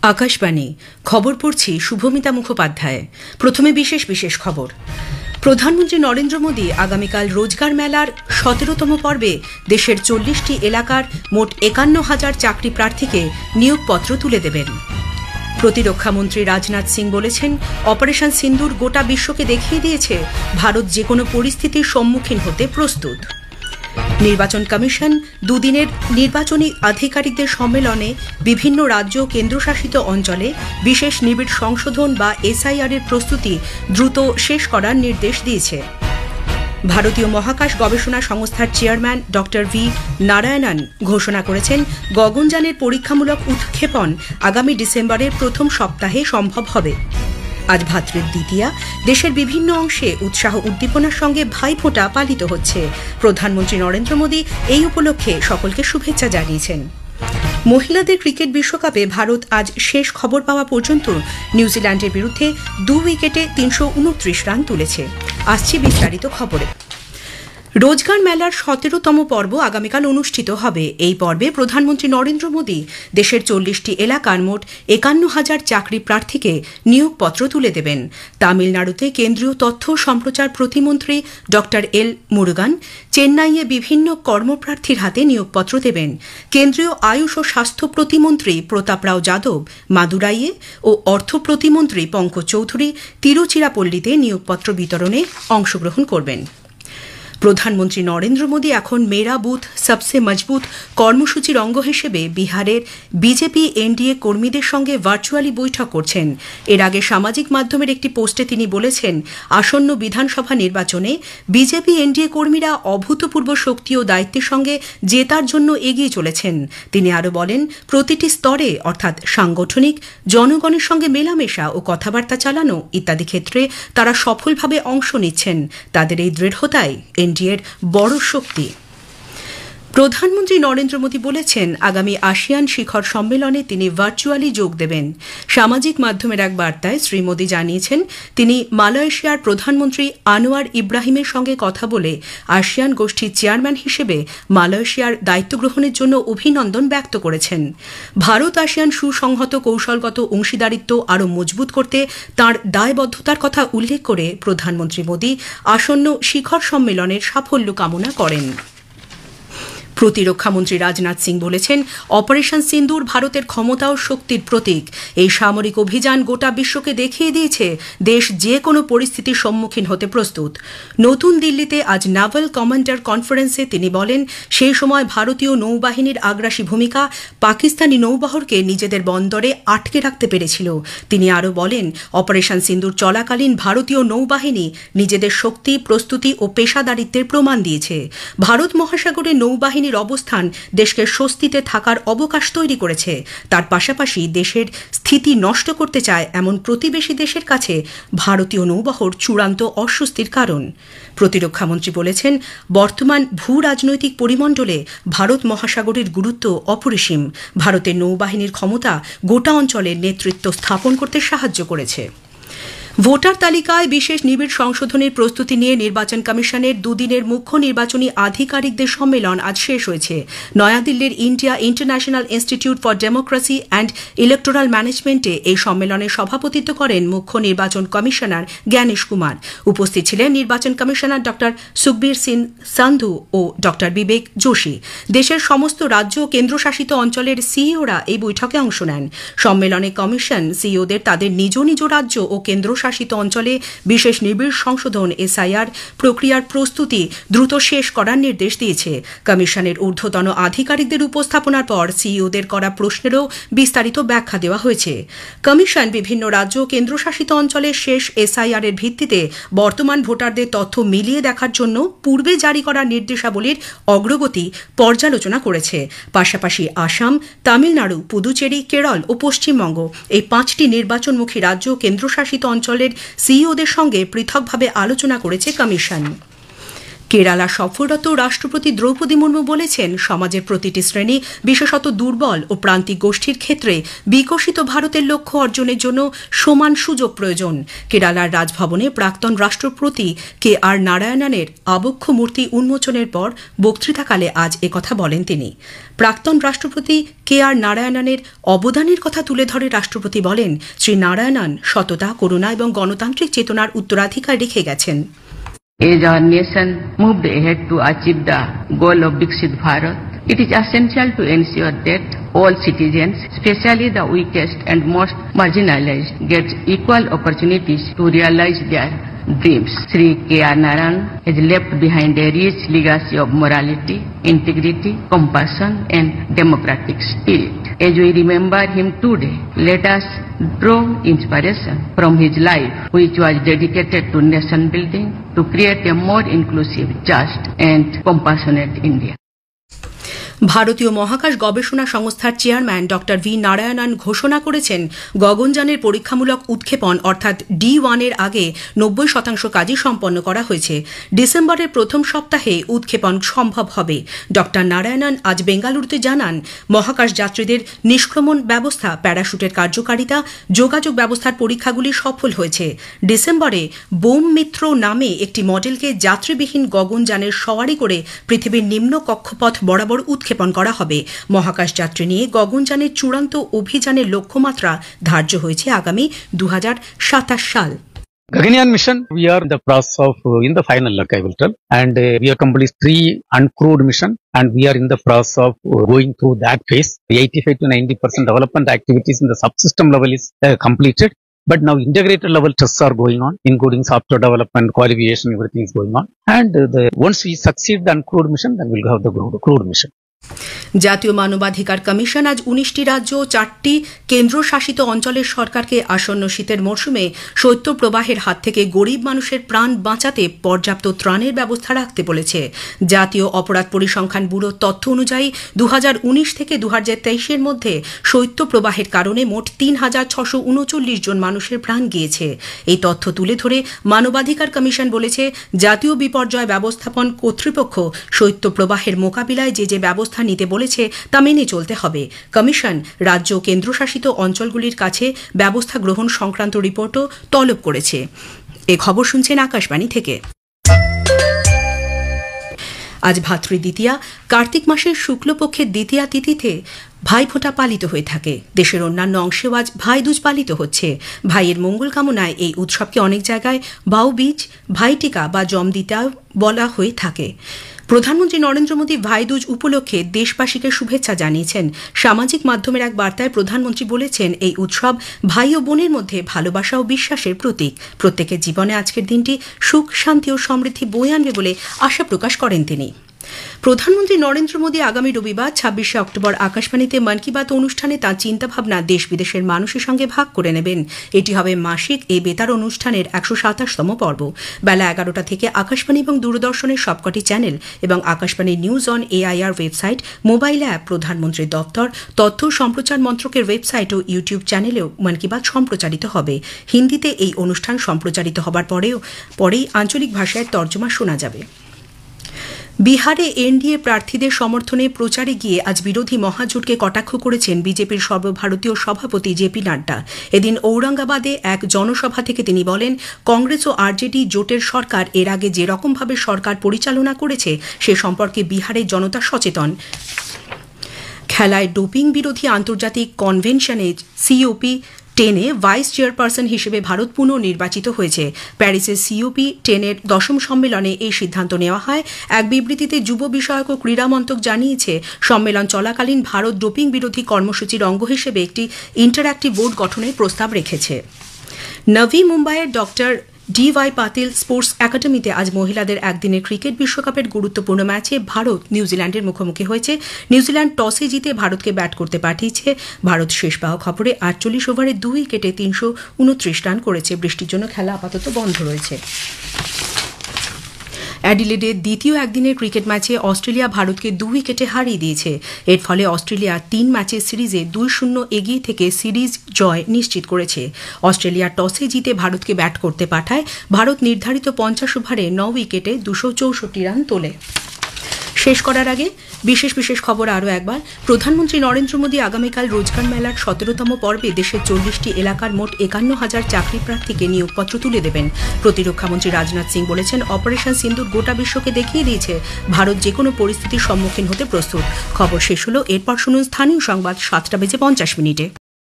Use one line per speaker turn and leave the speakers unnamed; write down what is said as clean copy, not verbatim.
আকাশবাণী খবর পড়ছি শুভমিতা মুখোপাধ্যায়। প্রথমে বিশেষ বিশেষ খবর। প্রধানমন্ত্রী নরেন্দ্র মোদী আগামীকাল রোজগার মেলার ১৭তম পর্বে দেশের ৪০টি এলাকার মোট ৫১,০০০ চাকরি প্রার্থীকে নিয়োগপত্র তুলে দেবেন। প্রতিরক্ষামন্ত্রী রাজনাথ সিং বলেছেন, অপারেশন সিন্দুর গোটা বিশ্বকে দেখিয়ে দিয়েছে ভারত যে কোনো পরিস্থিতির সম্মুখীন হতে প্রস্তুত। নির্বাচন কমিশন দুদিনের নির্বাচনী আধিকারিকদের সম্মেলনে বিভিন্ন রাজ্য ও কেন্দ্রশাসিত অঞ্চলে বিশেষ নিবিড় সংশোধন বা এসআইআর এর প্রস্তুতি দ্রুত শেষ করার নির্দেশ দিয়েছে। ভারতীয় মহাকাশ গবেষণা সংস্থার চেয়ারম্যান ডক্টর ভি নারায়ণন ঘোষণা করেছেন, গগনযানের পরীক্ষামূলক উৎক্ষেপণ আগামী ডিসেম্বরের প্রথম সপ্তাহে সম্ভব হবে। আজ ভাতৃদ্বিতীয়া, দেশের বিভিন্ন অংশে উৎসাহ উদ্দীপনার সঙ্গে ভাইফোঁটা পালিত হচ্ছে। প্রধানমন্ত্রী নরেন্দ্র মোদী এই উপলক্ষে সকলকে শুভেচ্ছা জানিয়েছেন। মহিলাদের ক্রিকেট বিশ্বকাপে ভারত আজ শেষ খবর পাওয়া পর্যন্ত নিউজিল্যান্ডের বিরুদ্ধে ২ উইকেটে ৩২৯ রান তুলেছে। আসছি বিস্তারিত খবরে। রোজগার মেলার ১৭তম পর্ব আগামীকাল অনুষ্ঠিত হবে। এই পর্বে প্রধানমন্ত্রী নরেন্দ্র মোদী দেশের ৪০টি এলাকার মোট ৫১,০০০ চাকরি প্রার্থীকে নিয়োগপত্র তুলে দেবেন। তামিলনাড়ুতে কেন্দ্রীয় তথ্য সম্প্রচার প্রতিমন্ত্রী ডক্টর এল মুরুগান চেন্নাইয়ে বিভিন্ন কর্মপ্রার্থীর হাতে নিয়োগপত্র দেবেন। কেন্দ্রীয় আয়ুষ ও স্বাস্থ্য প্রতিমন্ত্রী প্রতাপ রাও যাদব মাদুরাইয়ে ও অর্থ প্রতিমন্ত্রী পঙ্কজ চৌধুরী তিরুচিরাপল্লিতে নিয়োগপত্র বিতরণে অংশগ্রহণ করবেন। প্রধানমন্ত্রী নরেন্দ্র মোদী এখন মেরা বুথ সবসে মজবুত কর্মসূচির অঙ্গ হিসেবে বিহারের বিজেপি এনডিএ কর্মীদের সঙ্গে ভার্চুয়ালি বৈঠক করছেন। এর আগে সামাজিক মাধ্যমের একটি পোস্টে তিনি বলেছেন, আসন্ন বিধানসভা নির্বাচনে বিজেপি এনডিএ কর্মীরা অভূতপূর্ব শক্তি ও দায়িত্বের সঙ্গে জেতার জন্য এগিয়ে চলেছেন। তিনি আরও বলেন, প্রতিটি স্তরে অর্থাৎ সাংগঠনিক, জনগণের সঙ্গে মেলামেশা ও কথাবার্তা চালানো ইত্যাদি ক্ষেত্রে তারা সফলভাবে অংশ নিচ্ছেন। তাদের এই দৃঢ়তাই এনডিএর বড় শক্তি। প্রধানমন্ত্রী নরেন্দ্র মোদী বলেছেন, আগামী আসিয়ান শিখর সম্মেলনে তিনি ভার্চুয়ালি যোগ দেবেন। সামাজিক মাধ্যমের এক বার্তায় শ্রী মোদী জানিয়েছেন, তিনি মালয়েশিয়ার প্রধানমন্ত্রী আনোয়ার ইব্রাহিমের সঙ্গে কথা বলে আসিয়ান গোষ্ঠীর চেয়ারম্যান হিসেবে মালয়েশিয়ার দায়িত্ব গ্রহণের জন্য অভিনন্দন ব্যক্ত করেছেন। ভারত আসিয়ান সুসংহত কৌশলগত অংশীদারিত্ব আরও মজবুত করতে তাঁর দায়বদ্ধতার কথা উল্লেখ করে প্রধানমন্ত্রী মোদী আসন্ন শিখর সম্মেলনের সাফল্য কামনা করেন। প্রতিরক্ষামন্ত্রী রাজনাথ সিং বলেছেন, অপারেশন সিন্দুর ভারতের ক্ষমতা ও শক্তির প্রতীক। এই সামরিক অভিযান গোটা বিশ্বকে দেখিয়ে দিয়েছে দেশ যে কোনো পরিস্থিতির সম্মুখীন হতে প্রস্তুত। নতুন দিল্লিতে আজ নাভাল কমান্ডার কনফারেন্সে তিনি বলেন, সেই সময় ভারতীয় নৌবাহিনীর আগ্রাসী ভূমিকা পাকিস্তানি নৌবহরকে নিজেদের বন্দরে আটকে রাখতে পেরেছিল। তিনি আরও বলেন, অপারেশন সিন্দুর চলাকালীন ভারতীয় নৌবাহিনী নিজেদের শক্তি, প্রস্তুতি ও পেশাদারিত্বের প্রমাণ দিয়েছে। ভারত মহাসাগরে নৌবাহিনী অবস্থান দেশকে স্বস্তিতে থাকার অবকাশ তৈরি করেছে। তার পাশাপাশি দেশের স্থিতি নষ্ট করতে চায় এমন প্রতিবেশী দেশের কাছে ভারতীয় নৌবহর চূড়ান্ত অস্বস্তির কারণ। প্রতিরক্ষামন্ত্রী বলেছেন, বর্তমান ভূ রাজনৈতিক পরিমণ্ডলে ভারত মহাসাগরের গুরুত্ব অপরিসীম। ভারতের নৌবাহিনীর ক্ষমতা গোটা অঞ্চলের নেতৃত্ব স্থাপন করতে সাহায্য করেছে। ভোটার তালিকায় বিশেষ নিবিড় সংশোধনের প্রস্তুতি নিয়ে নির্বাচন কমিশনের দুদিনের মুখ্য নির্বাচনী আধিকারিকদের সম্মেলন আজ শেষ হয়েছে। নয়াদিল্লির India International Institute for Democracy and Electoral ম্যানেজমেন্টে এই সম্মেলনে সভাপতিত্ব করেন মুখ্য নির্বাচন কমিশনার জ্ঞানেশ কুমার। উপস্থিত ছিলেন নির্বাচন কমিশনার ডক্টর সুখবীর সিং সান্ধু ও ডক্টর বিবেক যোশী। দেশের সমস্ত রাজ্য ও কেন্দ্রশাসিত অঞ্চলের সিইওরা এই বৈঠকে অংশ নেন। সম্মেলনে কমিশন সিইওদের তাদের নিজ নিজ রাজ্য ও কেন্দ্র শাসিত অঞ্চলে বিশেষ নিবিড় সংশোধন এসআইআর প্রক্রিয়ার প্রস্তুতি দ্রুত শেষ করার নির্দেশ দিয়েছে। কমিশনের ঊর্ধ্বতন আধিকারিকদের উপস্থাপনার পর সিইওদের করা প্রশ্নেরও বিস্তারিত ব্যাখ্যা দেওয়া হয়েছে। কমিশন বিভিন্ন রাজ্য ও কেন্দ্রশাসিত অঞ্চলের শেষ এসআইআর এর ভিত্তিতে বর্তমান ভোটারদের তথ্য মিলিয়ে দেখার জন্য পূর্বে জারি করা নির্দেশাবলীর অগ্রগতি পর্যালোচনা করেছে। পাশাপাশি আসাম, তামিলনাড়ু, পুদুচেরি, কেরল ও পশ্চিমবঙ্গ এই 5টি নির্বাচনমুখী রাজ্য ও কেন্দ্রশাসিত অঞ্চলের সিইওদের সঙ্গে পৃথকভাবে আলোচনা করেছে কমিশন। কেরালা সফররত রাষ্ট্রপতি দ্রৌপদী মুর্মু বলেছেন, সমাজের প্রতিটি শ্রেণী, বিশেষত দুর্বল ও প্রান্তিক গোষ্ঠীর ক্ষেত্রে বিকশিত ভারতের লক্ষ্য অর্জনের জন্য সমান সুযোগ প্রয়োজন। কেরালার রাজভবনে প্রাক্তন রাষ্ট্রপতি KR নারায়ণনের আবক্ষ মূর্তি উন্মোচনের পর বক্তৃতাকালে আজ একথা বলেন তিনি। প্রাক্তন রাষ্ট্রপতি KR নারায়ণনের অবদানের কথা তুলে ধরে রাষ্ট্রপতি বলেন, শ্রী নারায়ণন সততা, করুণা এবং গণতান্ত্রিক চেতনার উত্তরাধিকার রেখে গেছেন।
As our nation moved ahead to achieve the goal of Viksit Bharat, it is essential to ensure that all citizens, especially the weakest and most marginalized, get equal opportunities to realize their dreams. Sri KR Narayan has left behind a rich legacy of morality, integrity, compassion and democratic spirit. As we remember him today, let us draw inspiration from his life, which was dedicated to nation building, to create a more inclusive, just and compassionate India.
ভারতীয় মহাকাশ গবেষণা সংস্থার chairman doctor V Narayanan ঘোষণা করেছেন, গগনযানের পরীক্ষামূলক উৎক্ষেপণ অর্থাৎ D1 এর আগে 90% কাজই সম্পন্ন করা হয়েছে। ডিসেম্বরের প্রথম সপ্তাহে উৎক্ষেপণ সম্ভব হবে। ডক্টর নারায়ণন আজ বেঙ্গালুরুতে জানান, মহাকাশ যাত্রীদের নিষ্ক্রমণ ব্যবস্থা, প্যারাশুটের কার্যকারিতা, যোগাযোগ ব্যবস্থার পরীক্ষাগুলি সফল হয়েছে। ডিসেম্বরে বোম মিত্র নামে একটি মডেলকে যাত্রীবিহীন গগনযানের সওয়ারি করে পৃথিবীর নিম্ন কক্ষপথ বরাবর উৎক্ষেপণ করা হবে। মহাকাশ যাত্রী নিয়ে গগনযানের চূড়ান্ত অভিযানের লক্ষ্যমাত্রা ধার্য হয়েছে আগামী 2027 সাল।
Gaganyaan mission, we are in the process of in the final look, I will tell, and we have completed 3 uncrewed mission, and we are in the process of going through that phase. 85 to 90% development activities in the subsystem level is completed. But now integrated level tests are going on, including software development, qualification, everything is going on. And once we succeed the uncrewed mission, then we'll have the crewed mission.
জাতীয় মানবাধিকার commission আজ 19টি রাজ্য ও 4টি কেন্দ্রশাসিত অঞ্চলের সরকারকে আসন্ন শীতের মরশুমে শৈত্যপ্রবাহের হাত থেকে গরিব মানুষের প্রাণ বাঁচাতে পর্যাপ্ত ত্রাণের ব্যবস্থা রাখতে বলেছে। জাতীয় অপরাধ পরিসংখ্যান ব্যুরোর তথ্য অনুযায়ী 2019 থেকে 2023 এর মধ্যে শৈত্যপ্রবাহের কারণে মোট 3,639 জন মানুষের প্রাণ গিয়েছে। এই তথ্য তুলে ধরে মানবাধিকার কমিশন বলেছে, জাতীয় বিপর্যয় ব্যবস্থাপন কর্তৃপক্ষ শৈত্যপ্রবাহের মোকাবিলায় যে ব্যবস্থা নিতে বলেছে তা মেনে চলতে হবে। কমিশন রাজ্য ও কেন্দ্রশাসিত অঞ্চলগুলির কাছে ব্যবস্থা গ্রহণ সংক্রান্ত রিপোর্টও তলব করেছে। এ খবর শুনছেন আকাশবাণী থেকে। আজ ভাতৃদ্বিতীয়া, কার্তিক মাসের শুক্লপক্ষের দ্বিতীয়া তিথিতে ভাইফোঁটা পালিত হয়ে থাকে। দেশের অন্যান্য অংশেও আজ ভাইদুজ পালিত হচ্ছে। ভাইয়ের মঙ্গল কামনায় এই উৎসবকে অনেক জায়গায় ভাউবীজ, ভাইটিকা বা জমদিতা বলা হয়ে থাকে। প্রধানমন্ত্রী নরেন্দ্র মোদী ভাইদুজ উপলক্ষে দেশবাসীকে শুভেচ্ছা জানিয়েছেন। সামাজিক মাধ্যমের এক বার্তায় প্রধানমন্ত্রী বলেছেন, এই উৎসব ভাই ও বোনের মধ্যে ভালোবাসা ও বিশ্বাসের প্রতীক। প্রত্যেকের জীবনে আজকের দিনটি সুখ, শান্তি ও সমৃদ্ধি বয়ে আনবে বলে আশা প্রকাশ করেন তিনি। প্রধানমন্ত্রী নরেন্দ্র মোদী আগামী রবিবার 26শে অক্টোবর আকাশবাণীতে মন কি বাত অনুষ্ঠানে তাঁর চিন্তাভাবনা দেশ বিদেশের মানুষের সঙ্গে ভাগ করে নেবেন। এটি হবে মাসিক এই বেতার অনুষ্ঠানের 127তম পর্ব। বেলা 11টা থেকে আকাশবাণী এবং দূরদর্শনের সবকটি চ্যানেল এবং Akashvani news on AIR website, mobile app, প্রধানমন্ত্রীর দপ্তর, তথ্য সম্প্রচার মন্ত্রকের ওয়েবসাইট ও ইউটিউব চ্যানেলেও মন কি বাত সম্প্রচারিত হবে। হিন্দিতে এই অনুষ্ঠান সম্প্রচারিত হবার পরেই আঞ্চলিক ভাষায় তর্জমা শোনা যাবে। বিহারে এনডিএ প্রার্থীদের সমর্থনে প্রচারে গিয়ে আজ বিরোধী মহাজোটকে কটাক্ষ করেছেন বিজেপির সর্বভারতীয় সভাপতি জেপি নাড্ডা। এদিন ঔরঙ্গাবাদে এক জনসভা থেকে তিনি বলেন, কংগ্রেস ও আরজেডি জোটের সরকার এর আগে যে রকমভাবে সরকার পরিচালনা করেছে সে সম্পর্কে বিহারের জনতা সচেতন। খেলায় ডোপিং বিরোধী আন্তর্জাতিক কনভেনশনে COP10 ভাইস চেয়ারপারসন হিসেবে ভারত পুনর্নির্বাচিত হয়েছে। প্যারিসের COP10 দশম সম্মেলনে এই সিদ্ধান্ত নেওয়া হয়। এক বিবৃতিতে যুব বিষয়ক ও ক্রীড়া মন্ত্রক জানিয়েছে, সম্মেলন চলাকালীন ভারত ডোপিং বিরোধী কর্মসূচির অঙ্গ হিসেবে একটি ইন্টারঅ্যাক্টিভ বোর্ড গঠনের প্রস্তাব রেখেছে। নভি মুম্বাইয়ের ডক্টর DY পাতিল স্পোর্টস একাডেমিতে আজ মহিলাদের একদিনের ক্রিকেট বিশ্বকাপের গুরুত্বপূর্ণ ম্যাচে ভারত নিউজিল্যান্ডের মুখোমুখি হয়েছে। নিউজিল্যান্ড টসে জিতে ভারতকে ব্যাট করতে পাঠিয়েছে। ভারত শেষ পাওয়া খবরে 48 ওভারে 2 উইকেটে 329 রান করেছে। বৃষ্টির জন্য খেলা আপাতত বন্ধ রয়েছে। অ্যাডিলেডে দ্বিতীয় একদিনের ক্রিকেট ম্যাচে অস্ট্রেলিয়া ভারতকে 2 উইকেটে হারিয়ে দিয়েছে। এর ফলে অস্ট্রেলিয়া 3 ম্যাচের সিরিজে 2-0 এগিয়ে থেকে সিরিজ জয় নিশ্চিত করেছে। অস্ট্রেলিয়া টসে জিতে ভারতকে ব্যাট করতে পাঠায়। ভারত নির্ধারিত 50 ওভারে 9 উইকেটে 264 রান তোলে। শেষ করার আগে বিশেষ বিশেষ খবর আরও একবার। প্রধানমন্ত্রী নরেন্দ্র মোদী আগামীকাল রোজগার মেলার 17তম পর্বে দেশের 40টি এলাকার মোট 51,000 চাকরি প্রার্থীকে নিয়োগপত্র তুলে দেবেন। প্রতিরক্ষামন্ত্রী রাজনাথ সিং বলেছেন, অপারেশন সিন্দুর গোটা বিশ্বকে দেখিয়ে দিয়েছে ভারত যে কোনো পরিস্থিতির সম্মুখীন হতে প্রস্তুত। খবর শেষ হলো। এরপর শুনুন স্থানীয় সংবাদ 7টা বেজে 50 মিনিটে।